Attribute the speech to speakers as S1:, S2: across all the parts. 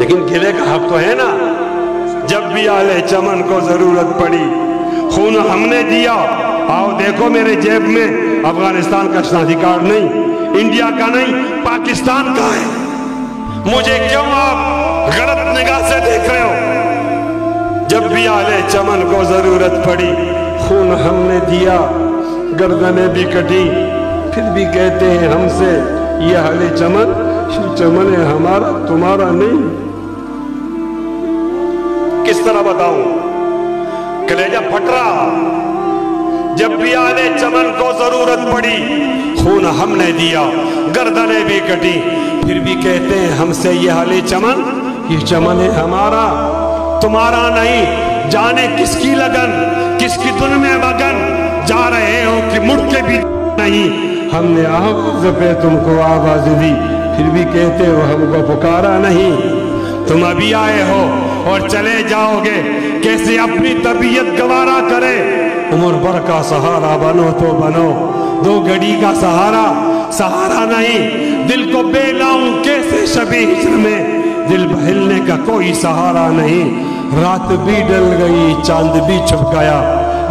S1: لیکن گلے کا حق تو ہے نا. جب بھی آلے چمن کو ضرورت پڑی خون ہم نے دیا. آؤ دیکھو میرے جیب میں افغانستان کا شناختی کارڈ نہیں, انڈیا کا نہیں, پاکستان کا ہے. مجھے کیوں آپ غلط نگاہ سے دیکھ رہے ہو؟ جب بھی آلے چمن کو ضرورت پڑی خون ہم نے دیا, گردنیں بھی کٹی, پھر بھی کہتے ہیں ہم سے یہ اہل چمن, چمن ہے ہمارا تمہارا نہیں. کس طرح بتاؤں, کلیجہ پھٹ رہا. جب بھی آلے چمن کو ضرورت پڑی خون ہم نے دیا, گردنیں بھی کٹی, پھر بھی کہتے ہیں ہم سے یہ اہل چمن, یہ چمن ہے ہمارا تمہارا نہیں. جانے کس کی لگن, کس کی دن میں وگن, جا رہے ہو کہ مڑ کے بھی نہیں. ہم نے آواز پہ تم کو آواز دی, پھر بھی کہتے ہو ہم کو پکارا نہیں. تم ابھی آئے ہو اور چلے جاؤ گے, کیسے اپنی طبیعت گوارا کرے. عمر بھر کا سہارا بنو تو بنو, 2 گھڑی کا سہارا سہارا نہیں. دل کو بے لاؤں کیسے شبِ ہجر میں, دل بہلنے کا کوئی سہارا نہیں. رات بھی ڈل گئی چاند بھی چھپ گیا,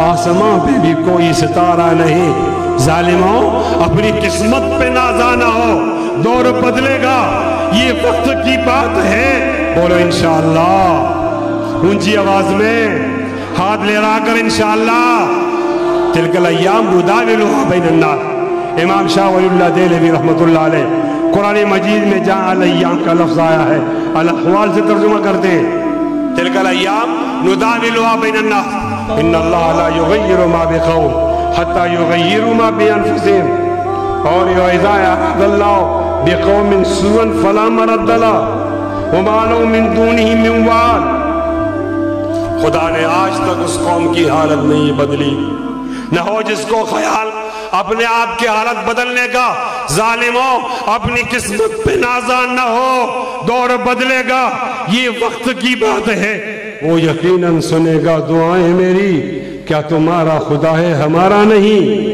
S1: آسمان پہ بھی کوئی ستارہ نہیں. ظالموں اپنی قسمت پہ نازانا ہو, دور بدلے گا یہ وقت کی بات ہے. بولو انشاءاللہ اونچی آواز میں, ہاتھ لہرا کر انشاءاللہ. تلک الایام نداولها بین الناس. امام شاہ ولی اللہ دہلوی رحمت اللہ علیہ قرآن مجید میں جہاں الایام کا لفظ آیا ہے الاحوال سے ترجمہ کرتے ہیں. تلک الایام نداولها بین الناس ان اللہ لا یغیر ما بقوم حتی یغیروا ما بانفسهم. اور اذا اراد اللہ بقوم سوءا فلا مرد له وما لهم من دونه من وال. خدا نے آج تک اس قوم کی حالت نہیں بدلی, نہ ہو جس کو خیال اپنے آپ کی حالت بدلنے کا. ظالموں اپنی قسمت پہ نازان نہ ہو, دور بدلے گا یہ وقت کی بات ہے. وہ یقیناً سنے گا دعائیں میری, کیا تمہارا خدا ہے ہمارا نہیں.